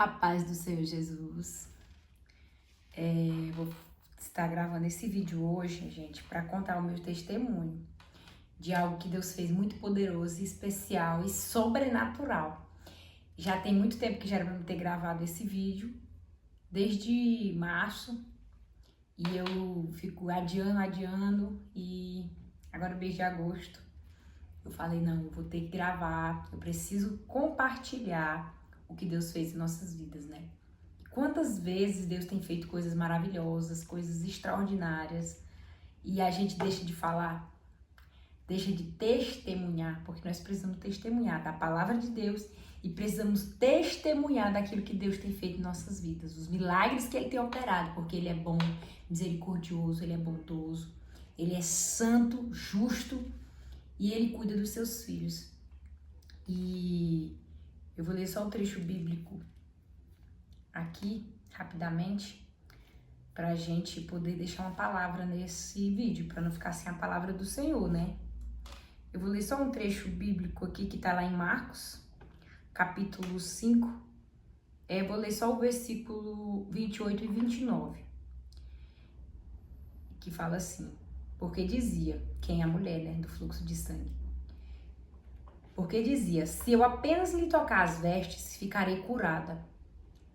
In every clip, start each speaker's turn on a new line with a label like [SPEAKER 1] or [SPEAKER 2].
[SPEAKER 1] A paz do Senhor Jesus. Vou estar gravando esse vídeo hoje, gente, para contar o meu testemunho de algo que Deus fez muito poderoso, especial e sobrenatural. Já tem muito tempo que já era para eu ter gravado esse vídeo, desde março, e eu fico adiando, e agora mês de agosto eu falei, não, eu vou ter que gravar, eu preciso compartilhar o que Deus fez em nossas vidas, né? Quantas vezes Deus tem feito coisas maravilhosas, coisas extraordinárias, e a gente deixa de falar, deixa de testemunhar, porque nós precisamos testemunhar da palavra de Deus e precisamos testemunhar daquilo que Deus tem feito em nossas vidas, os milagres que Ele tem operado, porque Ele é bom, misericordioso, Ele é bondoso, Ele é santo, justo e Ele cuida dos seus filhos. E eu vou ler só um trecho bíblico aqui, rapidamente, pra gente poder deixar uma palavra nesse vídeo, pra não ficar sem a palavra do Senhor, né? Eu vou ler só um trecho bíblico aqui que tá lá em Marcos, capítulo 5. Vou ler só o versículo 28 e 29, que fala assim: porque dizia, quem é a mulher, né, do fluxo de sangue, porque dizia, se eu apenas lhe tocar as vestes, ficarei curada.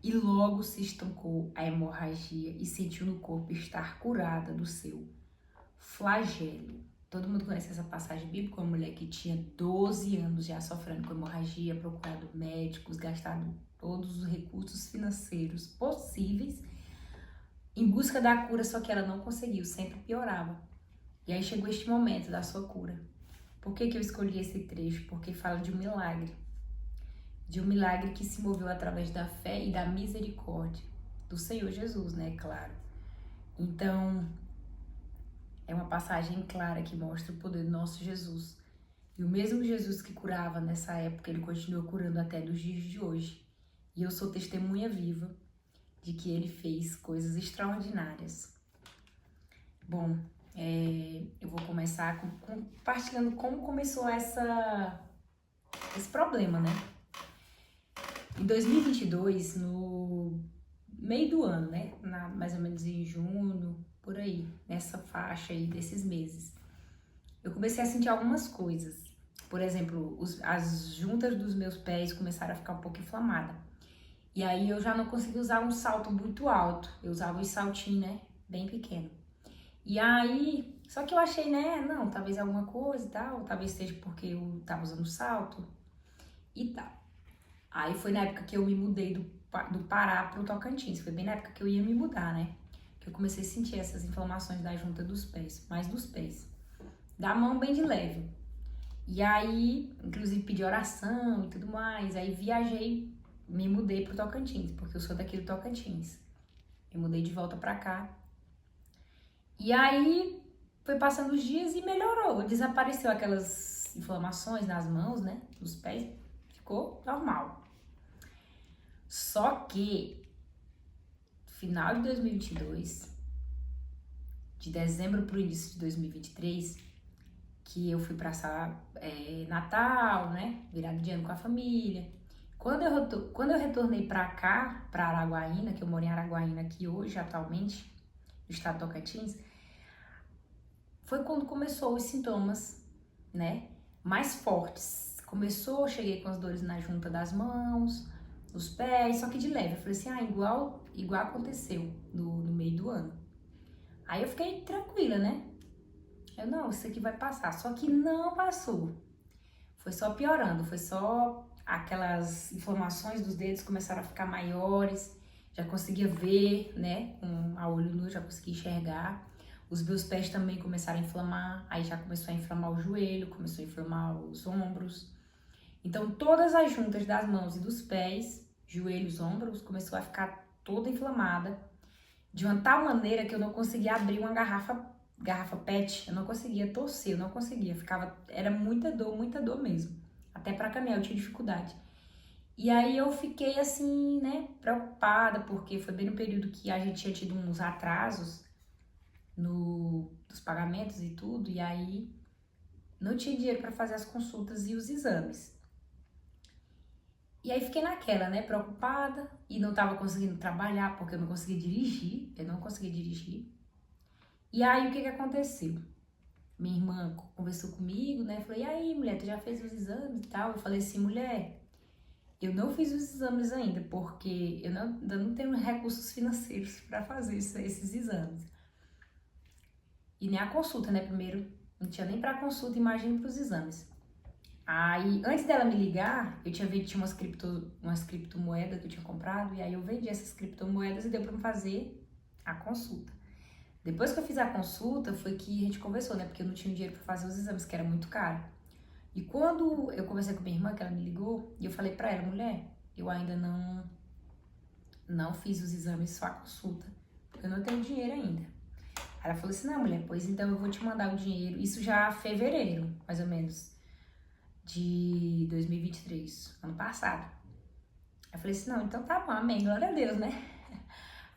[SPEAKER 1] E logo se estancou a hemorragia e sentiu no corpo estar curada do seu flagelo. Todo mundo conhece essa passagem bíblica, uma mulher que tinha 12 anos já sofrendo com hemorragia, procurado médicos, gastado todos os recursos financeiros possíveis em busca da cura, só que ela não conseguiu, sempre piorava. E aí chegou este momento da sua cura. Por que eu escolhi esse trecho? Porque fala de um milagre que se moveu através da fé e da misericórdia do Senhor Jesus, né, claro. Então, é uma passagem clara que mostra o poder do nosso Jesus. E o mesmo Jesus que curava nessa época, Ele continua curando até dos dias de hoje. E eu sou testemunha viva de que Ele fez coisas extraordinárias. Bom, eu vou começar compartilhando como começou esse problema, né? Em 2022, no meio do ano, né? Mais ou menos em junho, por aí, nessa faixa aí desses meses, eu comecei a sentir algumas coisas. Por exemplo, as juntas dos meus pés começaram a ficar um pouco inflamadas. E aí eu já não conseguia usar um salto muito alto. Eu usava os saltinhos, né? Bem pequeno. E aí, só que eu achei, né? Não, talvez alguma coisa e tal. Talvez seja porque eu tava usando salto e tal. Aí foi na época que eu me mudei do Pará pro Tocantins. Foi bem na época que eu ia me mudar, né? Que eu comecei a sentir essas inflamações da junta dos pés, mais dos pés. Da mão bem de leve. E aí, inclusive pedi oração e tudo mais. Aí viajei, me mudei pro Tocantins, porque eu sou daqui do Tocantins. Eu mudei de volta pra cá. E aí, foi passando os dias e melhorou. Desapareceu aquelas inflamações nas mãos, né? Nos pés. Ficou normal. Só que, final de 2022, de dezembro pro início de 2023, que eu fui passar Natal, né? Virado de ano com a família. Quando eu retornei pra cá, pra Araguaína, que eu moro em Araguaína aqui hoje, atualmente, no estado do Tocantins, foi quando começou os sintomas, né? Mais fortes. Começou, cheguei com as dores na junta das mãos, dos pés, só que de leve. Eu falei assim, igual aconteceu no meio do ano. Aí eu fiquei tranquila, né? Eu, não, isso aqui vai passar. Só que não passou. Foi só piorando, foi só aquelas inflamações dos dedos começaram a ficar maiores, já conseguia ver, né, com a olho nu, já conseguia enxergar. Os meus pés também começaram a inflamar, aí já começou a inflamar o joelho, começou a inflamar os ombros. Então todas as juntas das mãos e dos pés, joelhos, ombros, começou a ficar toda inflamada, de uma tal maneira que eu não conseguia abrir uma garrafa PET, eu não conseguia torcer, eu não conseguia, era muita dor mesmo. Até para caminhar eu tinha dificuldade. E aí eu fiquei assim, né, preocupada, porque foi bem no período que a gente tinha tido uns atrasos dos pagamentos e tudo, e aí não tinha dinheiro para fazer as consultas e os exames. E aí fiquei naquela, né, preocupada e não tava conseguindo trabalhar porque eu não conseguia dirigir, E aí o que que aconteceu? Minha irmã conversou comigo, né, falou, e aí, mulher, tu já fez os exames e tal? Eu falei assim, mulher, eu não fiz os exames ainda, porque ainda não tenho recursos financeiros para fazer esses exames. E nem a consulta, né, primeiro, não tinha nem pra consulta, imagina pros exames. Aí, antes dela me ligar, eu tinha vendido umas criptomoedas que eu tinha comprado, e aí eu vendi essas criptomoedas e deu pra me fazer a consulta. Depois que eu fiz a consulta, foi que a gente conversou, né? Porque eu não tinha dinheiro pra fazer os exames, que era muito caro. E quando eu conversei com minha irmã, que ela me ligou, e eu falei pra ela, mulher, eu ainda não fiz os exames, só a consulta, porque eu não tenho dinheiro ainda. Ela falou assim, não, mulher, pois então eu vou te mandar o dinheiro, isso já fevereiro, mais ou menos, de 2023, ano passado. Eu falei assim, não, então tá bom, amém, glória a Deus, né?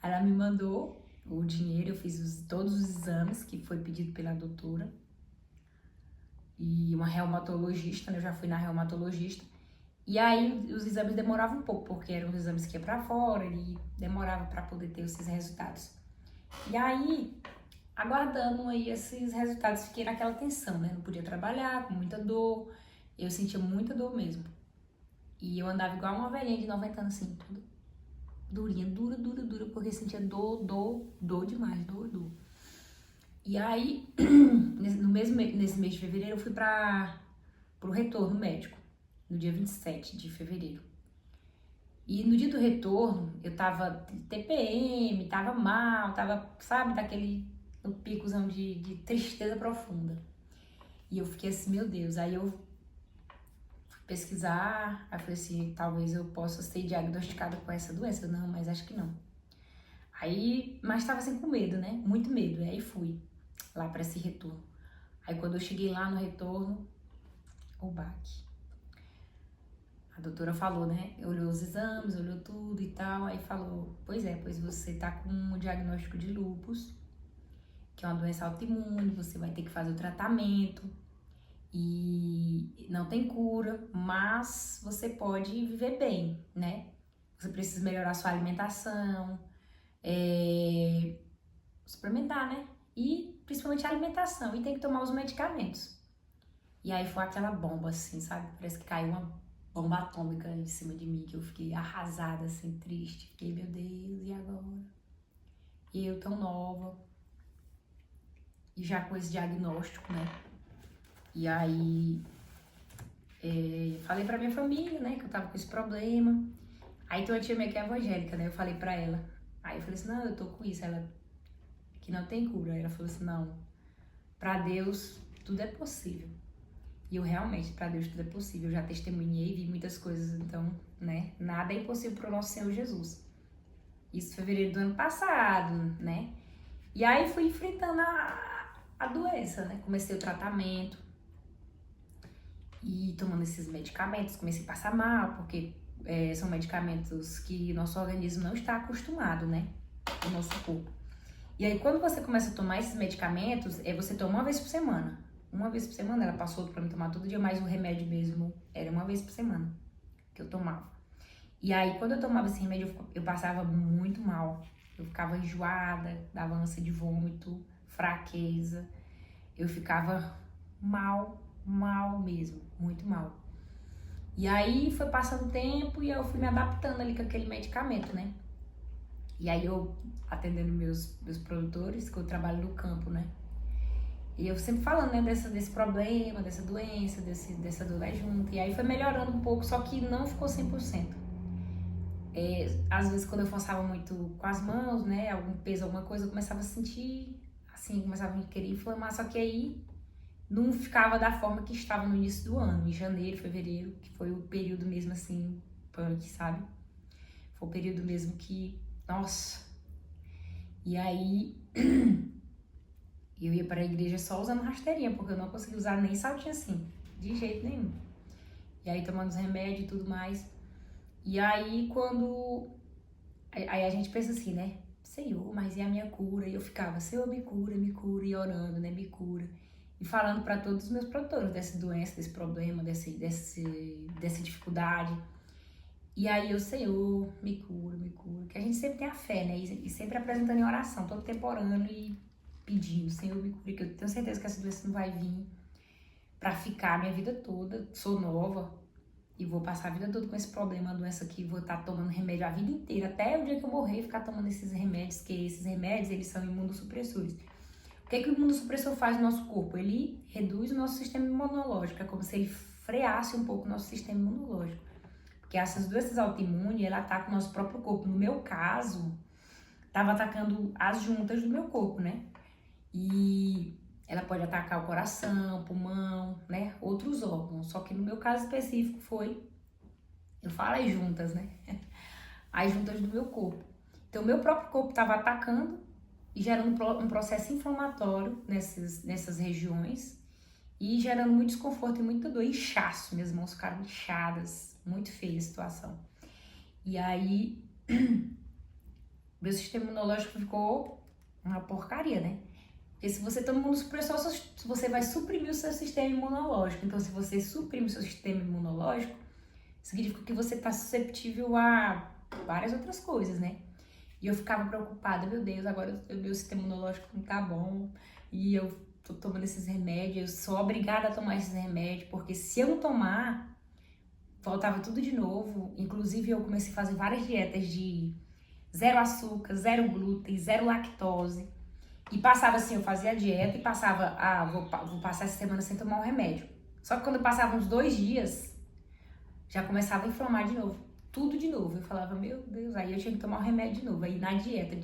[SPEAKER 1] Ela me mandou o dinheiro, eu fiz todos os exames que foi pedido pela doutora. E uma reumatologista, né? Eu já fui na reumatologista. E aí os exames demoravam um pouco, porque eram os exames que ia pra fora e demorava para poder ter esses resultados. E aí, aguardando aí esses resultados, fiquei naquela tensão, né? Não podia trabalhar, com muita dor. Eu sentia muita dor mesmo. E eu andava igual uma velhinha de 90 anos, assim, tudo durinha, dura, porque sentia dor demais, dor. E aí, nesse mês de fevereiro, eu fui pro retorno médico, no dia 27 de fevereiro. E no dia do retorno, eu tava TPM, tava mal, tava, sabe, no picozão de tristeza profunda. E eu fiquei assim, meu Deus, aí eu fui pesquisar, aí falei assim, talvez eu possa ser diagnosticada com essa doença. Eu, não, mas acho que não. Aí, mas tava assim com medo, né? Muito medo. E aí fui lá pra esse retorno. Aí quando eu cheguei lá no retorno, o baque. A doutora falou, né? Olhou os exames, olhou tudo e tal. Aí falou, pois você tá com um diagnóstico de lúpus, que é uma doença autoimune, você vai ter que fazer o tratamento e não tem cura, mas você pode viver bem, né? Você precisa melhorar sua alimentação, suplementar, né? E principalmente a alimentação, e tem que tomar os medicamentos. E aí foi aquela bomba, assim, sabe? Parece que caiu uma bomba atômica em cima de mim, que eu fiquei arrasada, assim, triste. Fiquei, meu Deus, e agora? E eu tão nova, e já com esse diagnóstico, né? E aí, falei pra minha família, né, que eu tava com esse problema. Aí tem uma tia minha que é evangélica, né? Eu falei pra ela. Aí eu falei assim, não, eu tô com isso. Ela, que não tem cura. Aí ela falou assim, não, pra Deus tudo é possível. E eu realmente, pra Deus tudo é possível. Eu já testemunhei, vi muitas coisas, então, né? Nada é impossível pro nosso Senhor Jesus. Isso em fevereiro do ano passado, né? E aí fui enfrentando a doença, né? Comecei o tratamento e tomando esses medicamentos. Comecei a passar mal, porque são medicamentos que nosso organismo não está acostumado, né? O nosso corpo. E aí, quando você começa a tomar esses medicamentos, você toma uma vez por semana. Uma vez por semana, ela passou pra me tomar todo dia, mas o remédio mesmo era uma vez por semana que eu tomava. E aí, quando eu tomava esse remédio, eu passava muito mal. Eu ficava enjoada, dava ânsia de vômito, fraqueza. Eu ficava mal mesmo, muito mal. E aí, foi passando o tempo e eu fui me adaptando ali com aquele medicamento, né? E aí, eu atendendo meus produtores, que eu trabalho no campo, né? E eu sempre falando, né, desse problema, dessa doença, dessa dor da junta. E aí foi melhorando um pouco, só que não ficou 100%. Às vezes, quando eu forçava muito com as mãos, né, algum peso, alguma coisa, eu começava a sentir, assim, começava a querer inflamar. Só que aí não ficava da forma que estava no início do ano, em janeiro, fevereiro, que foi o período mesmo, assim, punk, sabe? Foi o período mesmo que, nossa. E aí... E eu ia para a igreja só usando rasteirinha, porque eu não conseguia usar nem saltinho assim, de jeito nenhum. E aí tomando os remédios e tudo mais. E aí aí a gente pensa assim, né? Senhor, mas e a minha cura? E eu ficava, Senhor, me cura, e orando, né? Me cura. E falando para todos os meus produtores dessa doença, desse problema, dessa dificuldade. E aí eu, Senhor, me cura, me cura. Que a gente sempre tem a fé, né? E sempre apresentando em oração, todo tempo orando e pedindo, Senhor, me cura, que eu tenho certeza que essa doença não vai vir pra ficar a minha vida toda. Sou nova e vou passar a vida toda com esse problema, a doença aqui, vou estar tomando remédio a vida inteira, até o dia que eu morrer, ficar tomando esses remédios, que esses remédios, eles são imunossupressores. O que é que o imunossupressor faz no nosso corpo? Ele reduz o nosso sistema imunológico, é como se ele freasse um pouco o nosso sistema imunológico. Porque essas doenças autoimunes, ela ataca o nosso próprio corpo. No meu caso, estava atacando as juntas do meu corpo, né? E ela pode atacar o coração, pulmão, né? Outros órgãos. Só que no meu caso específico eu falo as juntas, né? As juntas do meu corpo. Então, meu próprio corpo estava atacando e gerando um processo inflamatório nessas regiões e gerando muito desconforto e muita dor, inchaço, minhas mãos ficaram inchadas, muito feia a situação. E aí, meu sistema imunológico ficou uma porcaria, né? Porque se você toma imunossupressor, você vai suprimir o seu sistema imunológico. Então, se você suprime o seu sistema imunológico, significa que você está susceptível a várias outras coisas, né? E eu ficava preocupada, meu Deus, agora o meu sistema imunológico não tá bom, e eu tô tomando esses remédios, eu sou obrigada a tomar esses remédios, porque se eu não tomar, voltava tudo de novo. Inclusive, eu comecei a fazer várias dietas de zero açúcar, zero glúten, zero lactose. E passava assim, eu fazia a dieta e passava, vou passar essa semana sem tomar um remédio. Só que quando eu passava uns 2 dias, já começava a inflamar de novo. Tudo de novo. Eu falava, meu Deus, aí eu tinha que tomar o remédio de novo. Aí na dieta.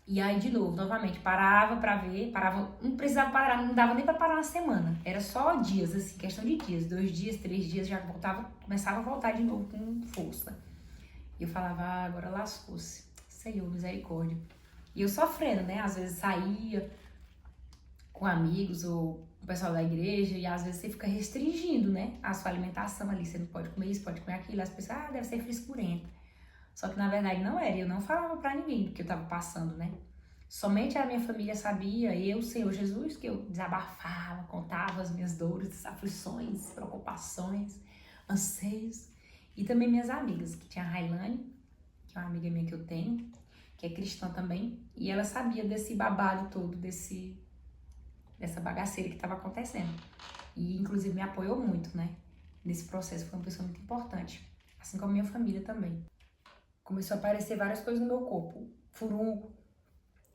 [SPEAKER 1] E aí de novo, novamente, parava pra ver, parava, não precisava parar, não dava nem pra parar uma semana. Era só dias, assim, questão de dias. 2 dias, 3 dias, já voltava, começava a voltar de novo com força. E eu falava, agora lascou-se. Senhor, misericórdia. E eu sofrendo, né? Às vezes saía com amigos ou o pessoal da igreja e às vezes você fica restringindo, né? A sua alimentação ali. Você não pode comer isso, pode comer aquilo. As pessoas, deve ser frescurenta. Só que na verdade não era. Eu não falava pra ninguém do que eu tava passando, né? Somente a minha família sabia, eu, Senhor Jesus, que eu desabafava, contava as minhas dores, aflições, preocupações, anseios. E também minhas amigas, que tinha a Railane, que é uma amiga minha que eu tenho, que é cristã também, e ela sabia desse babado todo, dessa bagaceira que estava acontecendo. E inclusive me apoiou muito, né? Nesse processo, foi uma pessoa muito importante. Assim como a minha família também. Começou a aparecer várias coisas no meu corpo. Furúnculo,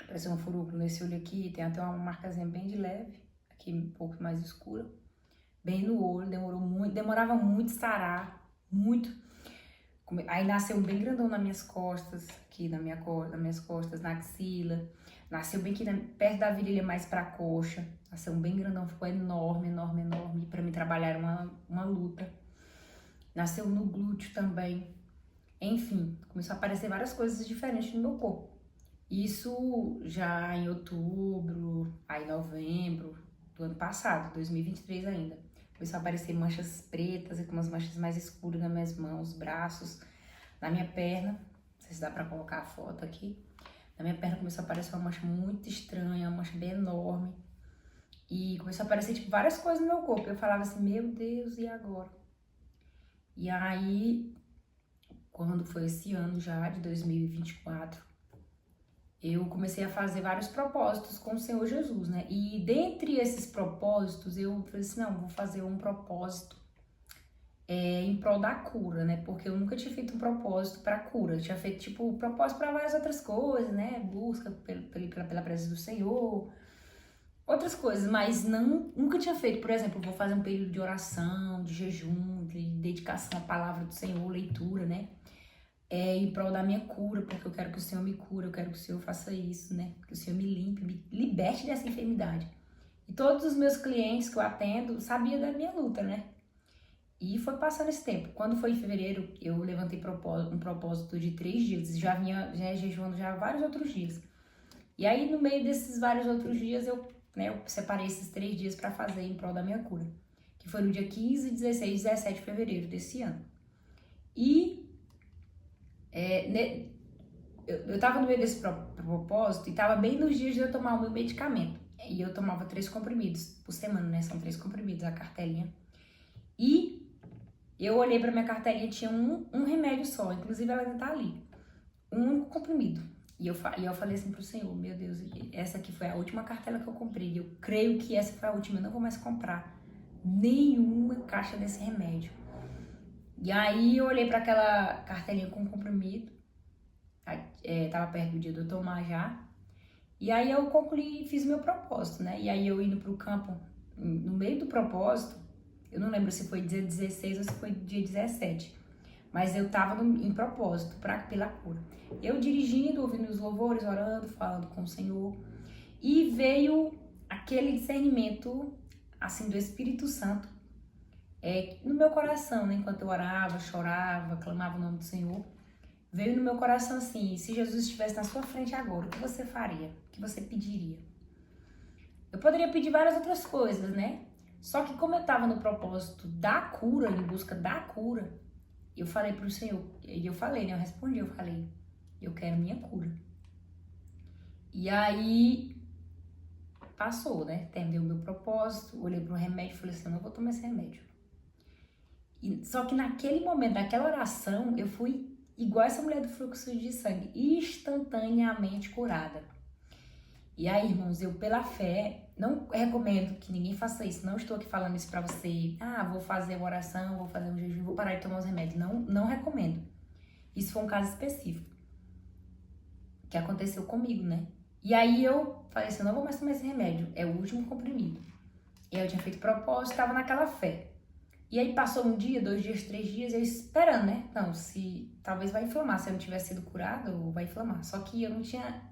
[SPEAKER 1] apareceu um furúnculo nesse olho aqui, tem até uma marcazinha bem de leve, aqui um pouco mais escura. Bem no olho, demorava muito sarar, muito. Aí nasceu bem grandão nas minhas costas, aqui nas minhas costas, na axila. Nasceu bem aqui perto da virilha, mais pra coxa. Nasceu bem grandão, ficou enorme. E pra mim trabalhar era uma luta. Nasceu no glúteo também. Enfim, começou a aparecer várias coisas diferentes no meu corpo. Isso já em outubro, aí novembro do ano passado, 2023 ainda. Começou a aparecer manchas pretas e com umas manchas mais escuras nas minhas mãos, braços, na minha perna. Não sei se dá pra colocar a foto aqui. Na minha perna começou a aparecer uma mancha muito estranha, uma mancha bem enorme. E começou a aparecer, tipo, várias coisas no meu corpo. Eu falava assim, meu Deus, e agora? E aí, quando foi esse ano já, de 2024, eu comecei a fazer vários propósitos com o Senhor Jesus, né? E dentre esses propósitos, eu falei assim, não, vou fazer um propósito em prol da cura, né? Porque eu nunca tinha feito um propósito para cura. Eu tinha feito, tipo, propósito para várias outras coisas, né? Busca pela presença do Senhor, outras coisas, mas nunca tinha feito. Por exemplo, vou fazer um período de oração, de jejum, de dedicação à palavra do Senhor, leitura, né? Em prol da minha cura, porque eu quero que o Senhor me cure, eu quero que o Senhor faça isso, né? Que o Senhor me limpe, me liberte dessa enfermidade. E todos os meus clientes que eu atendo sabiam da minha luta, né? E foi passando esse tempo. Quando foi em fevereiro, eu levantei um propósito de 3 dias. Já jejuando já vários outros dias. E aí, no meio desses vários outros dias, eu separei esses 3 dias para fazer em prol da minha cura. Que foi no dia 15, 16 e 17 de fevereiro desse ano. E eu tava no meio desse propósito e tava bem nos dias de eu tomar o meu medicamento. E eu tomava 3 comprimidos por semana, né? São 3 comprimidos, a cartelinha. E Eu olhei pra minha cartelinha, tinha um remédio só, inclusive ela ainda tá ali. Um único comprimido. E eu falei assim pro Senhor, meu Deus, essa aqui foi a última cartela que eu comprei. Eu creio que essa foi a última, eu não vou mais comprar nenhuma caixa desse remédio. E aí eu olhei para aquela cartelinha com comprimido, tava perto do dia de eu tomar já. E aí eu concluí e fiz o meu propósito, né? E aí eu indo pro campo, no meio do propósito, eu não lembro se foi dia 16 ou se foi dia 17, mas eu tava em propósito pela cura. Eu dirigindo, ouvindo os louvores, orando, falando com o Senhor, e veio aquele discernimento, assim, do Espírito Santo, no meu coração, né? Enquanto eu orava, chorava, clamava o nome do Senhor, veio no meu coração assim: se Jesus estivesse na sua frente agora, o que você faria? O que você pediria? Eu poderia pedir várias outras coisas, né? Só que como eu estava no propósito da cura, em busca da cura, eu falei pro Senhor, e eu falei, né? Eu respondi, eu falei, eu quero minha cura. E aí passou, né? Terminei o meu propósito, olhei pro remédio e falei assim: eu não vou tomar esse remédio. Só que naquele momento, naquela oração, eu fui igual essa mulher do fluxo de sangue, instantaneamente curada. E aí, irmãos, eu pela fé, não recomendo que ninguém faça isso. Não estou aqui falando isso pra você, vou fazer uma oração, vou fazer um jejum, vou parar de tomar os remédios. Não, não recomendo. Isso foi um caso específico que aconteceu comigo, né? E aí eu falei assim: não vou mais tomar esse remédio, é o último comprimido. E aí eu tinha feito propósito, estava naquela fé. E aí passou um dia, 2 dias, 3 dias, eu esperando, né? Não, talvez vai inflamar, se eu não tivesse sido curada, vai inflamar. Só que eu não tinha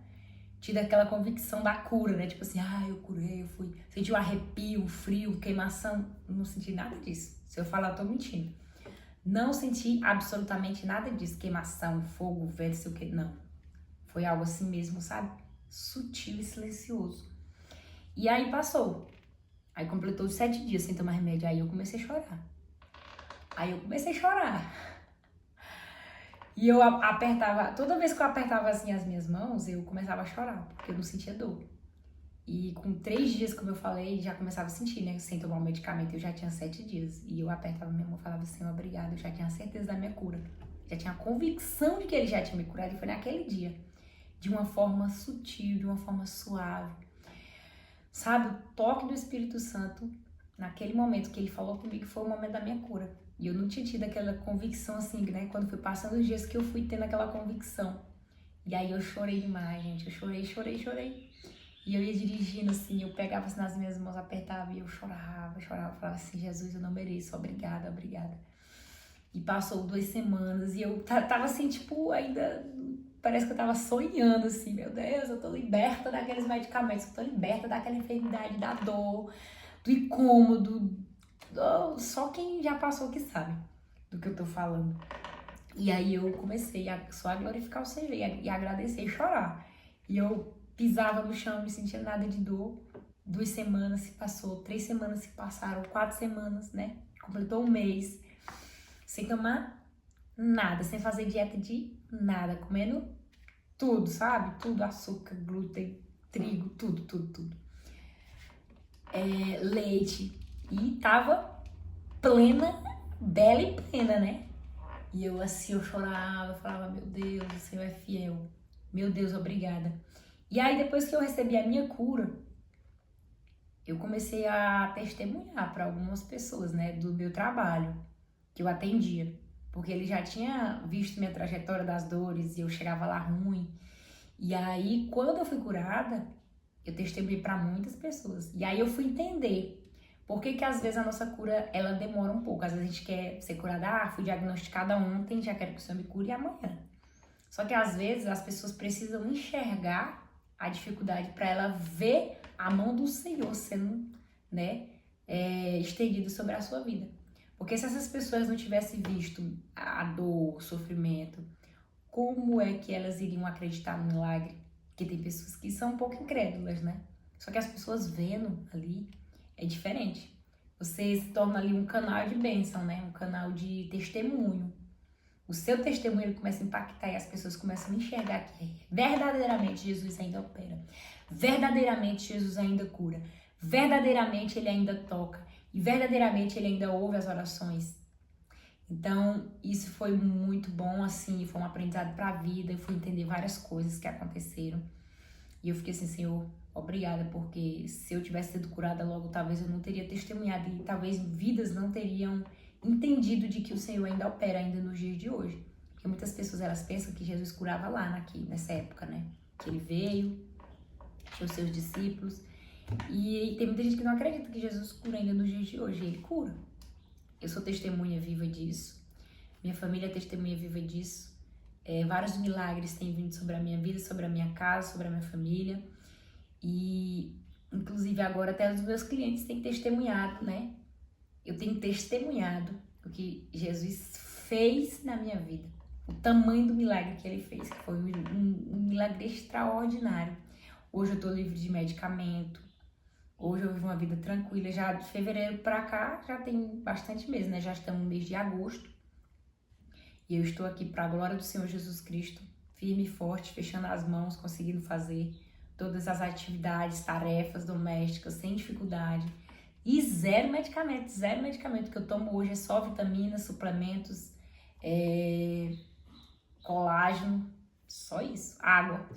[SPEAKER 1] tido aquela convicção da cura, né? Tipo assim, eu curei, eu fui. Senti um arrepio, um frio, queimação. Não senti nada disso. Se eu falar, eu tô mentindo. Não senti absolutamente nada disso. Queimação, fogo, vento, sei o que. Não. Foi algo assim mesmo, sabe? Sutil e silencioso. E aí passou. Aí completou os 7 dias sem tomar remédio. Aí eu comecei a chorar. E eu apertava, toda vez que eu apertava assim as minhas mãos, eu começava a chorar, porque eu não sentia dor. E com 3 dias, como eu falei, já começava a sentir, né? Sem tomar o medicamento, eu já tinha 7 dias. E eu apertava minha mão e falava: Senhor, obrigado. Eu já tinha certeza da minha cura. Já tinha a convicção de que ele já tinha me curado. E foi naquele dia. De uma forma sutil, de uma forma suave. Sabe, o toque do Espírito Santo, naquele momento que ele falou comigo, foi o momento da minha cura. E eu não tinha tido aquela convicção assim, né? Quando foi passando os dias que eu fui tendo aquela convicção. E aí eu chorei demais, gente. Eu chorei. E eu ia dirigindo assim, eu pegava assim nas minhas mãos, apertava e eu chorava. Falava assim: Jesus, eu não mereço, obrigada. E passou 2 semanas e eu tava assim, tipo, ainda... Parece que eu tava sonhando, assim, meu Deus, eu tô liberta daqueles medicamentos, eu tô liberta daquela enfermidade, da dor, do incômodo. Só quem já passou que sabe do que eu tô falando. E aí eu comecei só a glorificar o Senhor e agradecer e chorar. E eu pisava no chão, não sentia nada de dor. 2 semanas se passou, 3 semanas se passaram, 4 semanas, né? Completou um mês, sem tomar nada, sem fazer dieta de nada, comendo tudo, sabe? Tudo, açúcar, glúten, trigo, tudo. Leite. E tava plena, bela e plena, né? E eu assim, eu chorava, eu falava: meu Deus, o Senhor é fiel. Meu Deus, obrigada. E aí depois que eu recebi a minha cura, eu comecei a testemunhar para algumas pessoas, né? Do meu trabalho, que eu atendia. Porque ele já tinha visto minha trajetória das dores e eu chegava lá ruim. E aí, quando eu fui curada, eu testemunhei para muitas pessoas. E aí eu fui entender por que às vezes a nossa cura, ela demora um pouco. Às vezes a gente quer ser curada, fui diagnosticada ontem, já quero que o Senhor me cure amanhã. Só que às vezes as pessoas precisam enxergar a dificuldade para ela ver a mão do Senhor sendo, né, estendido sobre a sua vida. Porque se essas pessoas não tivessem visto a dor, o sofrimento, como é que elas iriam acreditar no milagre? Porque tem pessoas que são um pouco incrédulas, né? Só que as pessoas vendo ali é diferente. Você se torna ali um canal de bênção, né? Um canal de testemunho. O seu testemunho ele começa a impactar e as pessoas começam a enxergar que verdadeiramente Jesus ainda opera. Verdadeiramente Jesus ainda cura. Verdadeiramente ele ainda toca. E verdadeiramente ele ainda ouve as orações. Então, isso foi muito bom, assim, foi um aprendizado para a vida. Eu fui entender várias coisas que aconteceram. E eu fiquei assim, Senhor, obrigada, porque se eu tivesse sido curada logo, talvez eu não teria testemunhado e talvez vidas não teriam entendido de que o Senhor ainda opera ainda nos dias de hoje. Porque muitas pessoas, elas pensam que Jesus curava lá nessa época, né? Que ele veio, tinha os seus discípulos. E tem muita gente que não acredita que Jesus cura ainda nos dias de hoje. E ele cura. Eu sou testemunha viva disso. Minha família é testemunha viva disso. Vários milagres têm vindo sobre a minha vida, sobre a minha casa, sobre a minha família. E, inclusive, agora até os meus clientes têm testemunhado, né? Eu tenho testemunhado o que Jesus fez na minha vida. O tamanho do milagre que ele fez, que foi um milagre extraordinário. Hoje eu tô livre de medicamento. Hoje eu vivo uma vida tranquila. Já de fevereiro pra cá, já tem bastante mês, né? Já estamos no mês de agosto. E eu estou aqui para a glória do Senhor Jesus Cristo, firme e forte, fechando as mãos, conseguindo fazer todas as atividades, tarefas domésticas, sem dificuldade. E zero medicamento que eu tomo hoje é só vitaminas, suplementos, colágeno, só isso, água.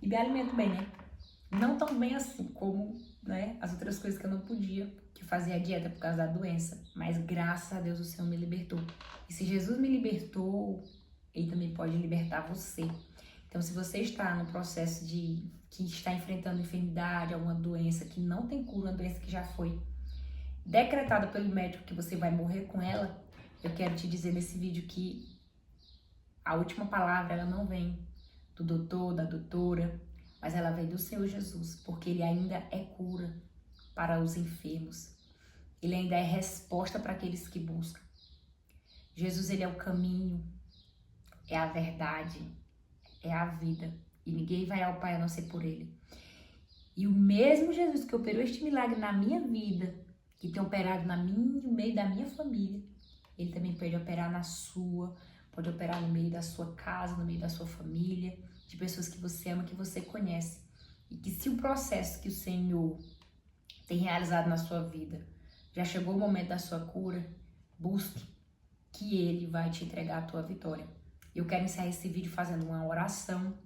[SPEAKER 1] E me alimento bem, né? Não tão bem assim como, né, as outras coisas que eu não podia, que fazia a dieta por causa da doença. Mas graças a Deus o Senhor me libertou. E se Jesus me libertou, Ele também pode libertar você. Então, se você está no processo que está enfrentando enfermidade, alguma doença que não tem cura, uma doença que já foi decretada pelo médico que você vai morrer com ela, eu quero te dizer nesse vídeo que a última palavra, ela não vem do doutor, da doutora, mas ela vem do Senhor Jesus, porque Ele ainda é cura para os enfermos. Ele ainda é resposta para aqueles que buscam. Jesus, Ele é o caminho, é a verdade, é a vida. E ninguém vai ao Pai a não ser por Ele. E o mesmo Jesus que operou este milagre na minha vida, que tem operado no meio da minha família, Ele também pode operar na sua, pode operar no meio da sua casa, no meio da sua família, de pessoas que você ama, que você conhece. E que se o processo que o Senhor tem realizado na sua vida já chegou o momento da sua cura, busque, que Ele vai te entregar a tua vitória. Eu quero encerrar esse vídeo fazendo uma oração,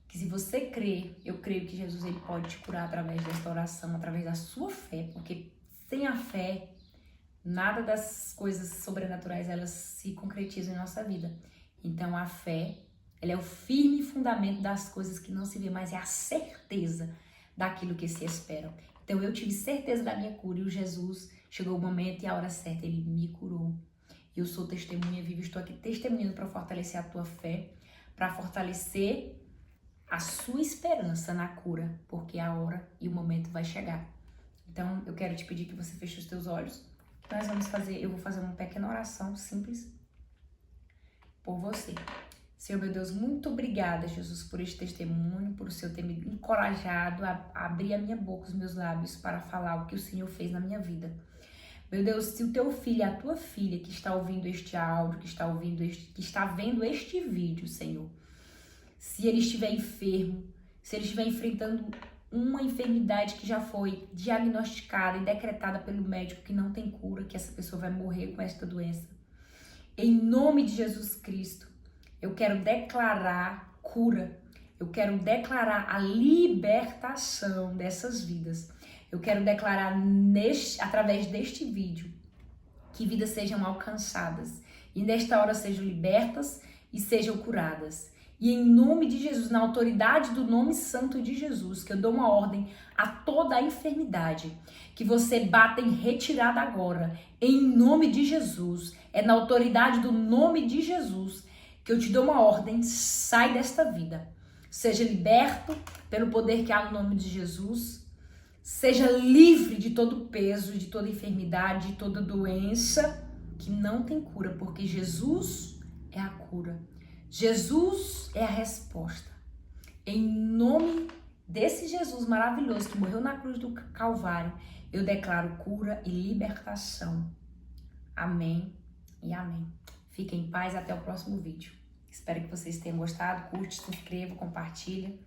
[SPEAKER 1] que se você crer, eu creio que Jesus ele pode te curar através dessa oração, através da sua fé, porque sem a fé, nada das coisas sobrenaturais elas se concretizam em nossa vida. Então a fé, ela é o firme fundamento das coisas que não se vê, mas é a certeza daquilo que se espera. Então eu tive certeza da minha cura e o Jesus chegou o momento e a hora certa, ele me curou. Eu sou testemunha viva, estou aqui testemunhando para fortalecer a tua fé, para fortalecer a sua esperança na cura, porque a hora e o momento vai chegar. Então eu quero te pedir que você feche os teus olhos. Eu vou fazer uma pequena oração simples por você. Senhor, meu Deus, muito obrigada, Jesus, por este testemunho, por o Senhor ter me encorajado a abrir a minha boca, os meus lábios, para falar o que o Senhor fez na minha vida. Meu Deus, se o teu filho, a tua filha que está ouvindo este áudio, que está vendo este vídeo, Senhor, se ele estiver enfermo, se ele estiver enfrentando uma enfermidade que já foi diagnosticada e decretada pelo médico que não tem cura, que essa pessoa vai morrer com esta doença, em nome de Jesus Cristo, eu quero declarar cura, eu quero declarar a libertação dessas vidas. Eu quero declarar através deste vídeo que vidas sejam alcançadas e nesta hora sejam libertas e sejam curadas. E em nome de Jesus, na autoridade do nome santo de Jesus, que eu dou uma ordem a toda a enfermidade, que você bata em retirada agora, em nome de Jesus. É na autoridade do nome de Jesus que eu te dou uma ordem, sai desta vida. Seja liberto pelo poder que há no nome de Jesus. Seja livre de todo peso, de toda enfermidade, de toda doença que não tem cura, porque Jesus é a cura. Jesus é a resposta. Em nome desse Jesus maravilhoso que morreu na cruz do Calvário, eu declaro cura e libertação. Amém e amém. Fiquem em paz, até o próximo vídeo. Espero que vocês tenham gostado. Curte, se inscreva, compartilha.